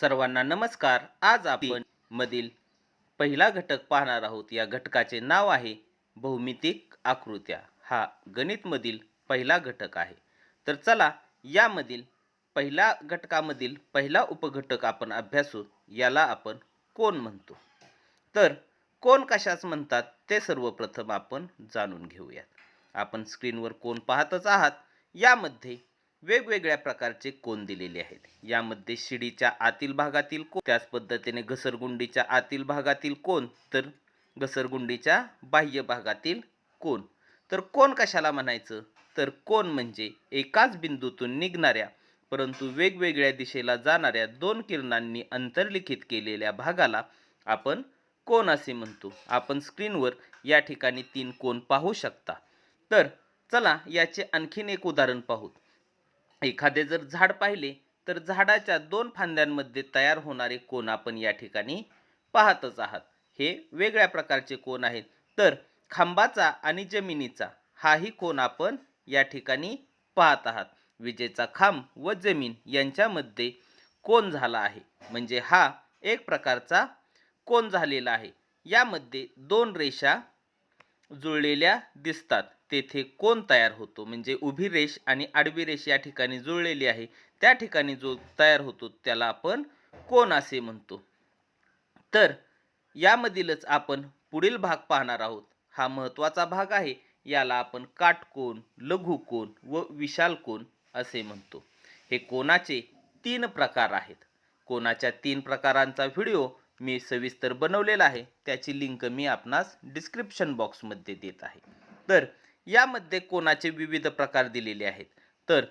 सर्वांना नमस्कार. आज आपण मधील पहिला घटक पाहणार आहोत. या घटकाचे नाव आहे भौमितिक आकृत्या. हा गणित मधील पहिला घटक आहे. तर चला यामधील पहिल्या घटकामधील पहिला उपघटक आपण अभ्यासू. याला आपण कोन म्हणतो. तर कोन कशास म्हणतात ते सर्वप्रथम आपण जाणून घेऊयात. आपण स्क्रीनवर कोन पाहतच आहात. यामध्ये वेगवेगळ्या प्रकारचे कोन दिलेले आहेत. यामध्ये शिडीच्या आतील भागातील कोन, त्याच पद्धतीने घसरगुंडीच्या आतील भागातील कोन, तर घसरगुंडीच्या बाह्य भागातील कोन. तर कोन कशाला म्हणायचं, तर कोन म्हणजे एकाच बिंदूतून निघणाऱ्या परंतु वेगवेगळ्या दिशेला जाणाऱ्या दोन किरणांनी अंतर्लिखित केलेल्या भागाला आपण कोन असे म्हणतो. आपण स्क्रीनवर या ठिकाणी 3 कोन पाहू शकता. तर चला याचे आणखीन एक उदाहरण पाहू. एखादे जर झाड पाहिले तर झाडाच्या 2 फांद्यांमध्ये तयार होणारे कोन आपण या ठिकाणी पाहतच आहात. हे वेगळ्या प्रकारचे कोन आहेत. तर खांबाचा आणि जमिनीचा हाही कोन आपण या ठिकाणी पाहत आहात. विजेचा खांब व जमीन यांच्यामध्ये कोन झाला आहे, म्हणजे हा एक प्रकारचा कोन झालेला आहे. यामध्ये 2 रेषा जुळलेल्या दिसतात, तेथे कोन तयार होतो. म्हणजे उभी रेष आणि आडवी रेष या ठिकाणी जुळलेली आहे, त्या ठिकाणी जो तयार होतो त्याला आपण कोन असे म्हणतो. तर यामधीलच आपण पुढील भाग पाहणार आहोत. हा महत्त्वाचा भाग आहे. याला आपण काटकोन, लघुकोन व विशाल कोन असे म्हणतो. हे कोनाचे 3 प्रकार आहेत. कोनाच्या 3 प्रकारांचा व्हिडिओ मी सविस्तर बनवलेला आहे. त्याची लिंक मी आपणास डिस्क्रिप्शन बॉक्समध्ये देत आहे. तर यामध्ये कोनाचे विविध प्रकार दिलेले आहेत. तर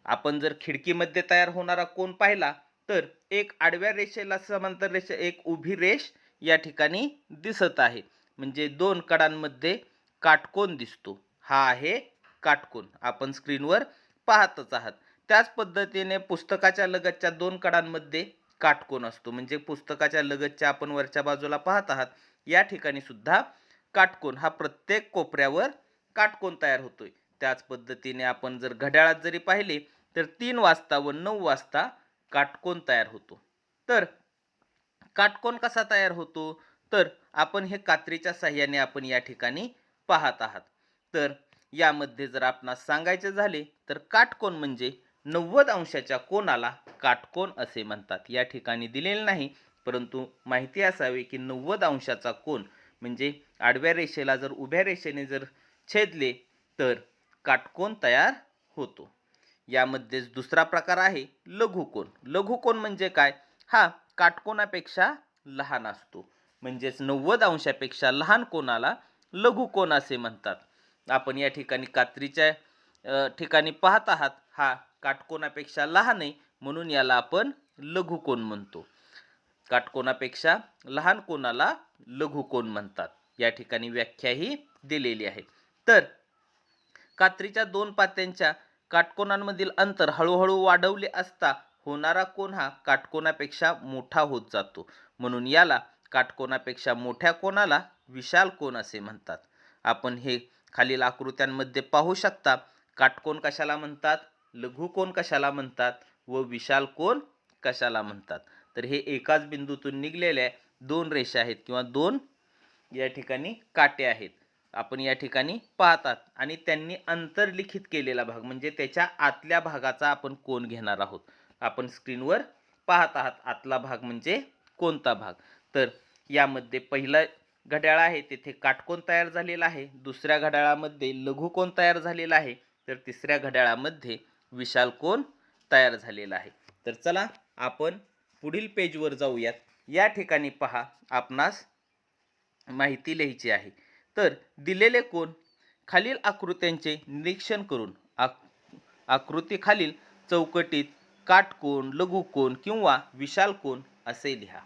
आपण जर खिडकीमध्ये तयार होणारा कोन पाहिला तर एक आडव्या रेषेला समांतर रेषा, एक उभी रेष या ठिकाणी दिसत आहे. म्हणजे 2 कडांमध्ये काटकोन दिसतो. हा आहे काटकोन. आपण स्क्रीनवर पाहतच आहात. त्याच पद्धतीने पुस्तकाच्या लगतच्या 2 कडांमध्ये काटकोन असतो. म्हणजे पुस्तकाच्या लगतच्या आपण वरच्या बाजूला पाहत आहात, या ठिकाणी सुद्धा काटकोन हा प्रत्येक कोपऱ्यावर काटकोन तयार होतोय. त्याच पद्धतीने आपण जर घड्याळात जरी पाहिले तर 3 वाजता व 9 वाजता काटकोन तयार होतो. तर काटकोन कसा तयार होतो, तर आपण हे कात्रीच्या साहाय्याने आपण या ठिकाणी पाहत आहात. तर यामध्ये जर आपणास सांगायचे झाले तर काटकोन म्हणजे 90 अंशाच्या कोनाला काटकोन असे म्हणतात. या ठिकाणी दिलेले नाही, परंतु माहिती असावी की 90 अंशाचा कोन म्हणजे आडव्या रेषेला जर उभ्या रेषेने जर छेदले तर काटकोन तयार होतो. यामध्येच दुसरा प्रकार आहे लघुकोन. लघुकोन म्हणजे काय, हा काटकोनापेक्षा लहान असतो. म्हणजेच 90 अंशापेक्षा लहान कोनाला लघुकोन असे म्हणतात. आपण या ठिकाणी कात्रीच्या ठिकाणी पाहत आहात, हा काटकोनापेक्षा लहान आहे म्हणून याला आपण लघुकोन म्हणतो. काटकोनापेक्षा लहान कोनाला लघुकोन म्हणतात. या ठिकाणी व्याख्या ही दिलेली आहे. तर कात्रीच्या 2 पात्यांच्या काटकोनांमधील अंतर हळूहळू वाढवले असता होणारा कोन हा काटकोनापेक्षा मोठा होत जातो. म्हणून याला काटकोनापेक्षा मोठ्या कोनाला विशाल कोन असे म्हणतात. आपण हे खालील आकृत्यांमध्ये पाहू शकता. काटकोन कशाला म्हणतात, लघुकोन कशाला म्हणतात व विशाल कोन कशाला म्हणतात. तर हे एकाच बिंदूतून निघलेल्या 2 रेषा आहेत किंवा 2 या ठिकाणी काटे आहेत. आपण या ठिकाणी पाहतात आणि त्यांनी अंतर्लिखित केलेला भाग म्हणजे त्याच्या आतल्या भागाचा आपण कोन घेणार आहोत. आपण स्क्रीनवर पाहत आहात आतला भाग म्हणजे कोणता भाग. तर यामध्ये पहिला घड्याळ आहे तेथे काटकोन तयार झालेला आहे, दुसऱ्या घड्याळामध्ये लघुकोन तयार झालेला आहे, तर तिसऱ्या घड्याळामध्ये विशाल कोन तयार झालेला आहे. तर चला आपण पुढील पेजवर जाऊयात. या ठिकाणी पहा, आपणास माहिती लिहायची आहे. तर दिलेले कोन खालील आकृत्यांचे निरीक्षण करून आकृती खालील चौकटीत काटकोन, लघुकोन किंवा विशाल कोन असे लिहा.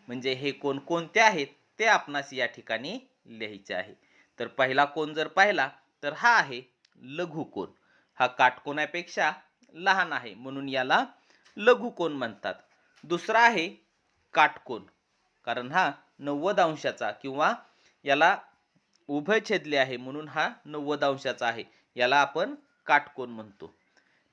म्हणजे हे कोन कोणते आहेत ते आपणास या ठिकाणी लिहायचे आहे. तर पहिला कोन जर पाहिला तर हा आहे लघुकोन. हा काटकोनापेक्षा लहान आहे म्हणून याला लघुकोन म्हणतात. दुसरा आहे काटकोन, कारण हा 90 अंशाचा किंवा याला उभय छेदले आहे म्हणून हा 90 अंशाचा आहे, याला आपण काटकोन म्हणतो.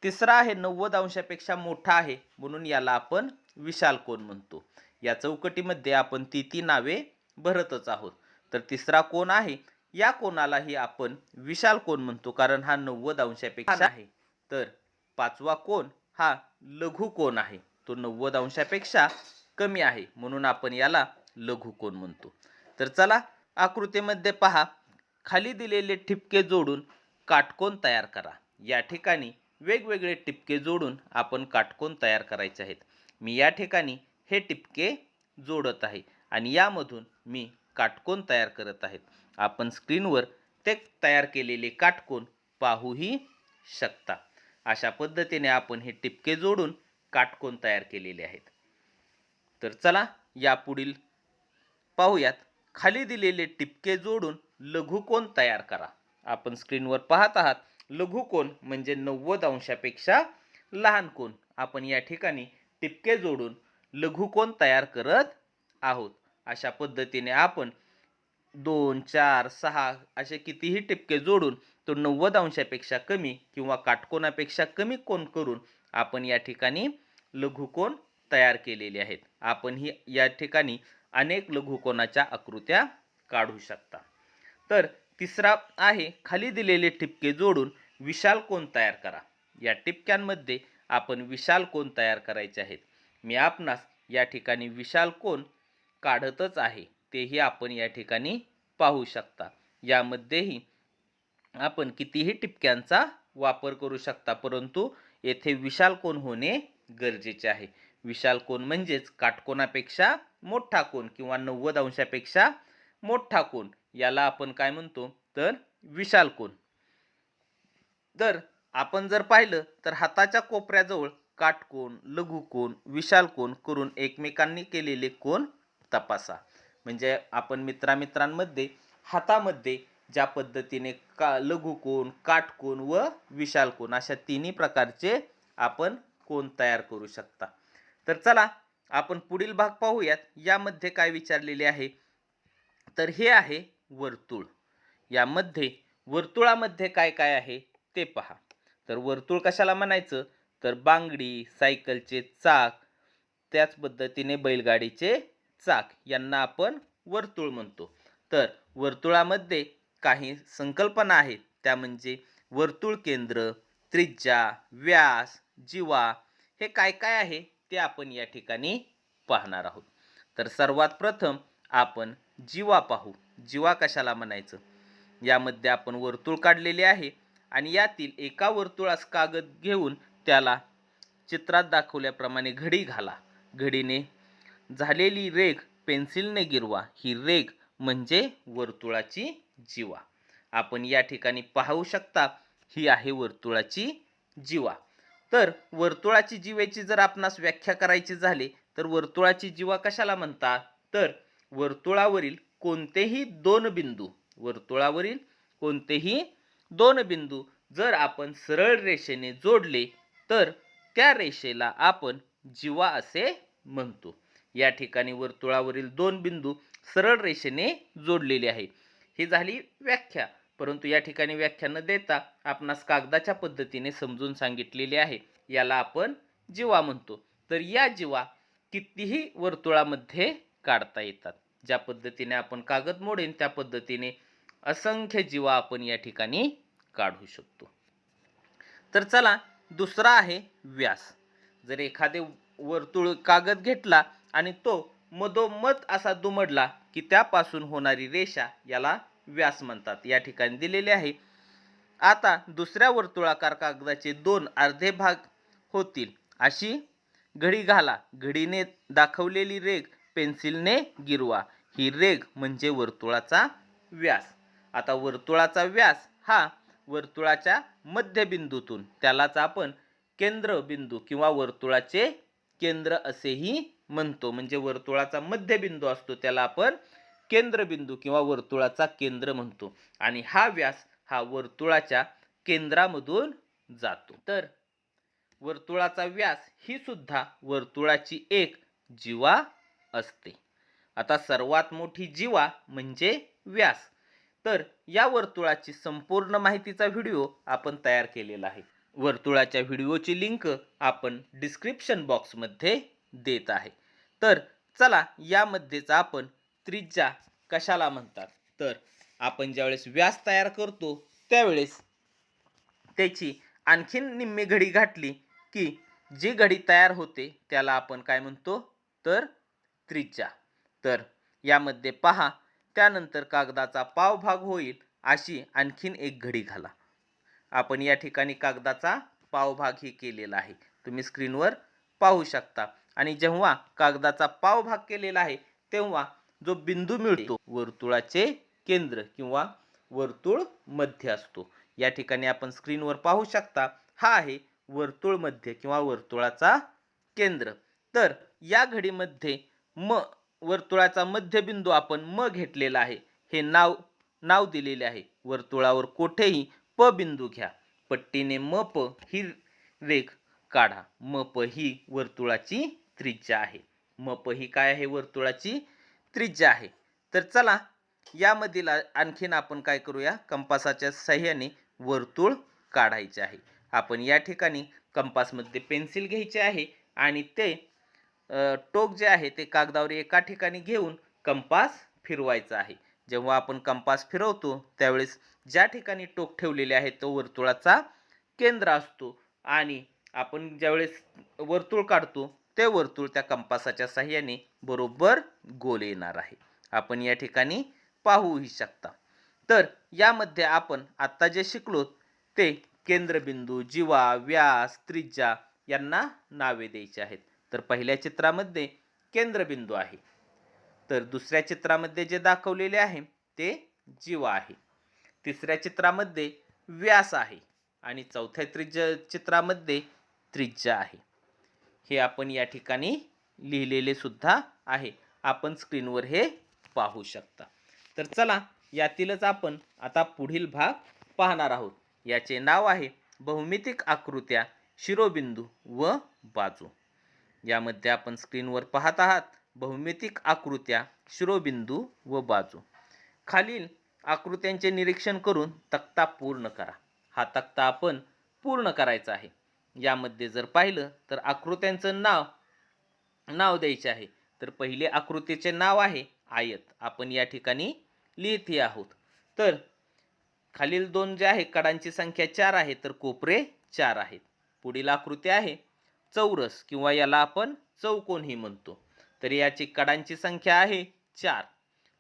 तिसरा आहे 90 अंशापेक्षा मोठा आहे म्हणून याला आपण विशाल कोन म्हणतो. या चौकटीमध्ये आपण ती नावे भरतच आहोत. तर तिसरा कोन आहे, या कोनालाही आपण विशाल कोन म्हणतो कारण हा 90 अंशापेक्षा आहे. तर पाचवा कोन हा लघु कोन आहे, तो 90 अंशापेक्षा कमी आहे म्हणून आपण याला लघु कोन म्हणतो. तर चला आकृतीमध्ये पहा, खाली दिलेले ठिपके जोडून काटकोन तयार करा. या ठिकाणी वेगवेगळे टिपके जोडून आपण काटकोन तयार करायचे आहेत. मी या ठिकाणी हे टिपके जोडत आहे आणि यामधून मी काटकोन तयार करत आहे. आपण स्क्रीनवर ते तयार केलेले काटकोन पाहूही शकता. अशा पद्धतीने आपण हे टिपके जोडून काटकोन तयार केलेले आहेत. तर चला यापुढील पाहूयात, खाली दिलेले टिपके जोडून लघुकोन तयार करा. आपण स्क्रीनवर पाहत आहात, लघुकोन म्हणजे 90 अंशापेक्षा लहान कोन. आपण या ठिकाणी टिपके जोडून लघुकोन तयार करत आहोत. अशा पद्धतीने आपण 2, 4, 6 असे कितीही टिपके जोडून तो 90 अंशापेक्षा कमी किंवा काटकोनापेक्षा कमी कोन करून आपण या ठिकाणी लघुकोन तयार केलेले आहेत. आपण ही या ठिकाणी अनेक लघुकोनाच्या आकृत्या काढू शकता. तर तिसरा आहे, खाली दिलेले ठिपके जोडून विशाल कोन तयार करा. या टिपक्यांमध्ये आपण विशाल कोन तयार करायचे आहेत. मी आपणास या ठिकाणी विशाल कोन काढतच आहे, तेही आपण या ठिकाणी पाहू शकता. यामध्येही आपण कितीही टिपक्यांचा वापर करू शकता, परंतु येथे विशाल कोन होणे गरजेचे आहे. विशाल कोन म्हणजेच काटकोनापेक्षा मोठा कोन किंवा 90 अंशापेक्षा मोठा कोन, याला आपण काय म्हणतो तर विशाल कोन. तर आपण जर पाहिलं तर हाताच्या कोपऱ्याजवळ काटकोन, लघुकोन, विशाल कोन करून एकमेकांनी केलेले कोन तपासा. म्हणजे आपण मित्रांमध्ये हातामध्ये ज्या पद्धतीने लघुकोन, काटकोन व विशाल कोन अशा तिन्ही प्रकारचे आपण कोन तयार करू शकता. तर चला आपण पुढील भाग पाहूयात. यामध्ये काय विचारलेले आहे तर हे आहे वर्तुळ. यामध्ये वर्तुळामध्ये काय काय आहे ते पहा. तर वर्तुळ कशाला म्हणायचं तर बांगडी, सायकलचे चाक, त्याच पद्धतीने बैलगाडीचे चाक यांना आपण वर्तुळ म्हणतो. तर वर्तुळामध्ये काही संकल्पना आहेत, त्या म्हणजे वर्तुळ केंद्र, त्रिज्या, व्यास, जीवा, हे काय काय आहे ते आपण या ठिकाणी पाहणार आहोत. तर सर्वात प्रथम आपण जीवा पाहू. जीवा कशाला म्हणायचं, यामध्ये आपण वर्तुळ काढलेले आहे आणि यातील एका वर्तुळास कागद घेऊन त्याला चित्रात दाखवल्याप्रमाणे घडी घाला. घडीने झालेली रेघ पेन्सिलने गिरवा. ही रेघ म्हणजे वर्तुळाची जीवा. आपण या ठिकाणी पाहू शकता, ही आहे वर्तुळाची जीवा. तर वर्तुळाची जीवेची जर आपणास व्याख्या करायची झाली तर वर्तुळाची जीवा कशाला म्हणतात तर वर्तुळावरील कोणतेही दोन बिंदू जर आपण सरळ रेषेने जोडले तर त्या रेषेला आपण जीवा असे म्हणतो. या ठिकाणी वर्तुळावरील 2 बिंदू सरळ रेषेने जोडलेले आहे. ही झाली व्याख्या, परंतु या ठिकाणी व्याख्या न देता आपणास कागदाच्या पद्धतीने समजून सांगितलेले आहे, याला आपण जीवा म्हणतो. तर या जीवा कितीही वर्तुळामध्ये काढता येतात. ज्या पद्धतीने आपण कागद मोडेन त्या पद्धतीने असंख्य जीवा आपण या ठिकाणी काढू शकतो. तर चला दुसरा आहे व्यास. जर एखादे वर्तुळ कागद घेतला आणि तो मधोमध असा दुमडला की त्यापासून होणारी रेषा याला व्यास म्हणतात. या ठिकाणी दिलेले आहे. आता दुसऱ्या वर्तुळाकार कागदाचे 2 अर्धे भाग होतील अशी घडी घाला. घडीने दाखवलेली रेघ पेन्सिलने गिरवा. ही रेघ म्हणजे वर्तुळाचा व्यास. आता वर्तुळाचा व्यास हा वर्तुळाच्या मध्यबिंदूतून, त्यालाच आपण केंद्रबिंदू किंवा वर्तुळाचे केंद्र असेही म्हणतो. म्हणजे वर्तुळाचा मध्यबिंदू असतो त्याला आपण केंद्रबिंदू किंवा वर्तुळाचा केंद्र म्हणतो. आणि हा व्यास हा वर्तुळाच्या केंद्रामधून जातो. तर वर्तुळाचा व्यास ही सुद्धा वर्तुळाची एक जीवा असते. आता सर्वात मोठी जीवा म्हणजे व्यास. तर या वर्तुळाची संपूर्ण माहितीचा व्हिडिओ आपण तयार केलेला आहे. वर्तुळाच्या व्हिडिओची लिंक आपण डिस्क्रिप्शन बॉक्समध्ये देत आहे. तर चला यामध्येच आपण त्रिज्या कशाला म्हणतात, तर आपण ज्यावेळेस व्यास तयार करतो त्यावेळेस त्याची आणखीन निम्मी घडी घातली की जी घडी तयार होते त्याला आपण काय म्हणतो, तर त्रिज्या. तर यामध्ये पहा, त्यानंतर कागदाचा पावभाग होईल अशी आणखीन एक घडी घाला. आपण या ठिकाणी कागदाचा पावभाग ही केलेला आहे, तुम्ही स्क्रीनवर पाहू शकता. आणि जेव्हा कागदाचा पावभाग केलेला आहे तेव्हा जो बिंदू मिळतो वर्तुळाचे केंद्र किंवा वर्तुळ मध्य असतो. या ठिकाणी आपण स्क्रीनवर पाहू शकता, हा आहे वर्तुळ मध्य किंवा वर्तुळाचा केंद्र. तर या घडीमध्ये वर्तुळाचा मध्यबिंदू आपण घेतलेला आहे. हे नाव दिलेले आहे. वर्तुळावर कोठेही प बिंदू घ्या, पट्टीने प ही रेख काढा. प ही वर्तुळाची त्रिज्या आहे. प ही काय आहे, वर्तुळाची त्रिज्या आहे. तर चला यामधील आणखीन आपण काय करूया, कंपासाच्या सहाय्याने वर्तुळ काढायचे आहे. आपण या ठिकाणी कंपासमध्ये पेन्सिल घ्यायचे आहे आणि ते टोक जे आहे ते कागदावर एका ठिकाणी घेऊन कंपास फिरवायचा आहे. जेव्हा आपण कंपास फिरवतो त्यावेळेस ज्या ठिकाणी टोक ठेवलेले आहे तो वर्तुळाचा केंद्र असतो आणि आपण ज्यावेळेस वर्तुळ काढतो ते वर्तुळ त्या कंपासाच्या सहाय्याने बरोबर गोल येणार आहे. आपण या ठिकाणी पाहूही शकता. तर यामध्ये आपण आता जे शिकलो ते केंद्रबिंदू, जीवा, व्यास, त्रिज्या यांना नावे द्यायची आहेत. तर पहिल्या चित्रामध्ये केंद्रबिंदू आहे, तर दुसऱ्या चित्रामध्ये जे दाखवलेले आहे ते जीवा आहे, तिसऱ्या चित्रामध्ये व्यास आहे आणि चौथ्या चित्रामध्ये त्रिज्या आहे. हे आपण या ठिकाणी लिहिलेले सुद्धा आहे, आपण स्क्रीनवर हे पाहू शकता. तर चला यातीलच आपण आता पुढील भाग पाहणार आहोत. याचे नाव आहे भौमितिक आकृत्या, शिरोबिंदू व बाजू. यामध्ये आपण स्क्रीनवर पाहत आहात भौमितिक आकृत्या, शिरोबिंदू व बाजू. खालील आकृत्यांचे निरीक्षण करून तक्ता पूर्ण करा. हा तक्ता आपण पूर्ण करायचा आहे. यामध्ये जर पाहिलं तर आकृत्यांचं नाव द्यायचे आहे. तर पहिले आकृतीचे नाव आहे आयत, आपण या ठिकाणी लिहित आहोत. तर खालील दोन जे आहे कडांची संख्या 4 आहे तर कोपरे 4 आहेत. पुढील आकृती आहे चौरस किंवा याला आपण चौकोनही म्हणतो. तर याची कडांची संख्या आहे 4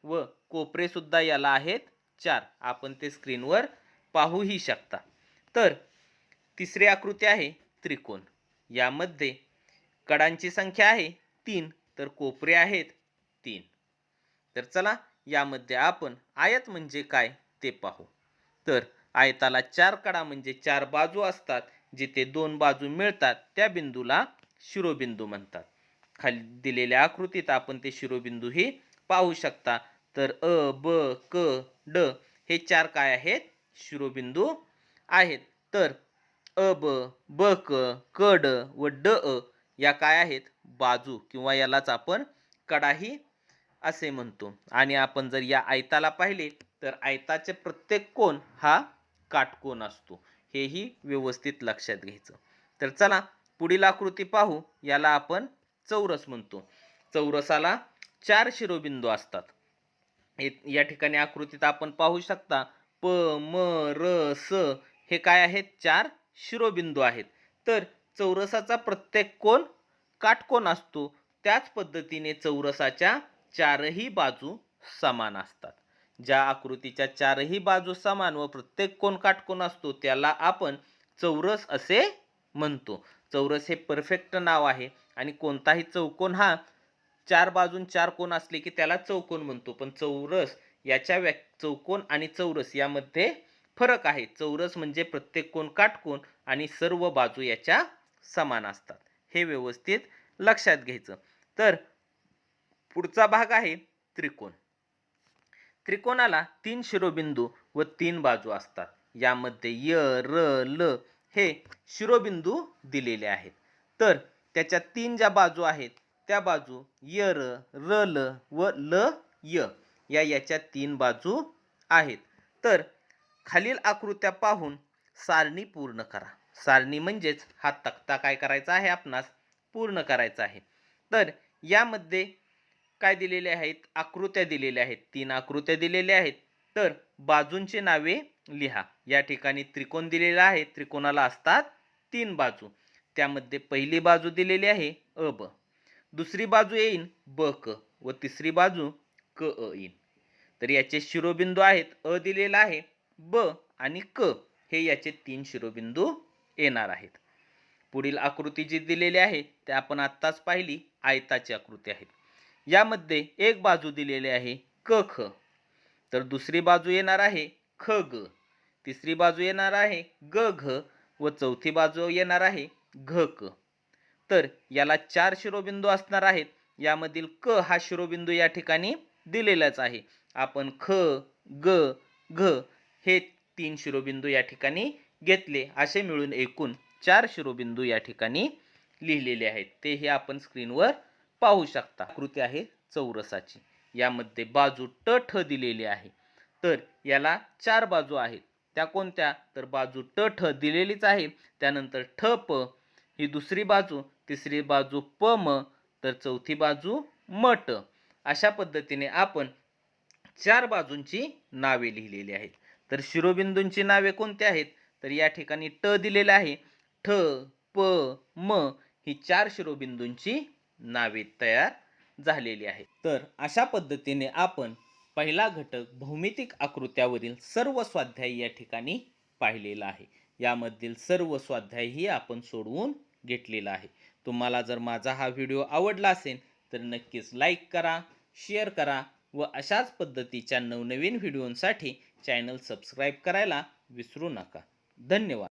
व कोपरे सुद्धा याला आहेत 4, आपण ते स्क्रीनवर पाहूही शकता. तर तिसरी आकृती आहे त्रिकोण. यामध्ये कडांची संख्या आहे 3 तर कोपरे आहेत 3. तर चला यामध्ये आपण आयत म्हणजे काय ते पाहू. तर आयताला 4 कडा म्हणजे 4 बाजू असतात. जिथे 2 बाजू मिळतात त्या बिंदूला शिरोबिंदू म्हणतात. खाली दिलेल्या आकृतीत आपण ते शिरोबिंदू ही पाहू शकता. तर अ, ब, क, ड हे 4 काय आहेत, शिरोबिंदू आहेत. तर अ, ब, क, ड व ड या काय आहेत, बाजू किंवा यालाच आपण कडाही असे म्हणतो. आणि आपण जर या आयताला पाहिले तर आयताचे प्रत्येक कोन हा काटकोन असतो, हेही व्यवस्थित लक्षात घ्यायचं. तर चला पुढील आकृती पाहू. याला आपण चौरस म्हणतो. चौरसाला 4 शिरोबिंदू असतात. या ठिकाणी आकृतीत आपण पाहू शकता प, म, र, स हे काय आहेत, 4 शिरोबिंदू आहेत. तर चौरसाचा प्रत्येक कोन काटकोन असतो. त्याच पद्धतीने चौरसाच्या 4ही बाजू समान असतात. ज्या आकृतीच्या 4ही बाजू समान व प्रत्येक कोन काटकोन असतो त्याला आपण चौरस असे म्हणतो. चौरस हे परफेक्ट नाव आहे आणि कोणताही चौकोन हा 4 बाजून 4 कोन असले की त्याला चौकोन म्हणतो. पण चौरस याच्या चौकोन आणि चौरस यामध्ये फरक आहे. चौरस म्हणजे प्रत्येक कोन काटकोन आणि सर्व बाजू याच्या समान असतात, हे व्यवस्थित लक्षात घ्यायचं. तर पुढचा भाग आहे त्रिकोण. त्रिकोणाला 3 शिरोबिंदू व 3 बाजू असतात. यामध्ये य, र, ल हे शिरोबिंदू दिलेले आहेत. तर त्याच्या 3 ज्या बाजू आहेत त्या बाजू य, र, ल व ल, य याच्या 3 बाजू आहेत. तर खालील आकृत्या पाहून सारणी पूर्ण करा. सारणी म्हणजेच हा तक्ता काय करायचा आहे, आपणास पूर्ण करायचा आहे. तर यामध्ये काय दिलेले आहेत, आकृत्या दिलेल्या आहेत, 3 आकृत्या दिलेल्या आहेत. तर बाजूंची नावे लिहा. या ठिकाणी त्रिकोण दिलेला आहे, त्रिकोणाला असतात 3 बाजू. त्यामध्ये पहिली बाजू दिलेली आहे AB, दुसरी बाजू येईल BK व तिसरी बाजू KE येईल. तर याचे शिरोबिंदू आहेत, अ दिलेला आहे, ब आणि क हे याचे 3 शिरोबिंदू येणार आहेत. पुढील आकृती जी दिलेली आहे ते आपण आत्ताच पाहिली, आयताची आकृती आहे. यामध्ये एक बाजू दिलेली आहे KK, तर दुसरी बाजू येणार आहे KG, तिसरी बाजू येणार आहे GG व चौथी बाजू येणार आहे GK. तर याला 4 शिरोबिंदू असणार आहेत. यामधील क हा शिरोबिंदू या ठिकाणी दिलेलाच आहे. आपण ख, ग, घ हे 3 शिरोबिंदू या ठिकाणी घेतले. असे मिळून एकूण 4 शिरोबिंदू या ठिकाणी लिहिलेले आहेत. ते हे आपण स्क्रीनवर पाहू शकता. आकृती आहे चौरसाची. यामध्ये बाजू ट ठ दिलेली आहे. तर याला 4 बाजू आहेत. त्या कोणत्या? तर बाजू ट ठ दिलेलीच आहे. त्यानंतर ठ प ही दुसरी बाजू, तिसरी बाजू प म, तर चौथी बाजू म ट. अशा पद्धतीने आपण 4 बाजूंची नावे लिहिलेली आहेत. तर शिरोबिंदूंची नावे कोणती आहेत? तर या ठिकाणी ट दिलेले आहे. ठ, प, म ही 4 शिरोबिंदूंची नावे तयार झालेली आहेत. तर अशा पद्धतीने आपण पहिला घटक भौमितिक आकृत्यावरील सर्व स्वाध्याय या ठिकाणी पाहिलेला आहे. यामधील सर्व स्वाध्यायही आपण सोडवून घेतलेला आहे. तुम्हाला जर माझा हा व्हिडिओ आवडला असेल तर नक्कीच लाईक करा, शेअर करा व अशाच पद्धतीच्या नवनवीन व्हिडिओंसाठी चॅनल सबस्क्राईब करायला विसरू नका. धन्यवाद.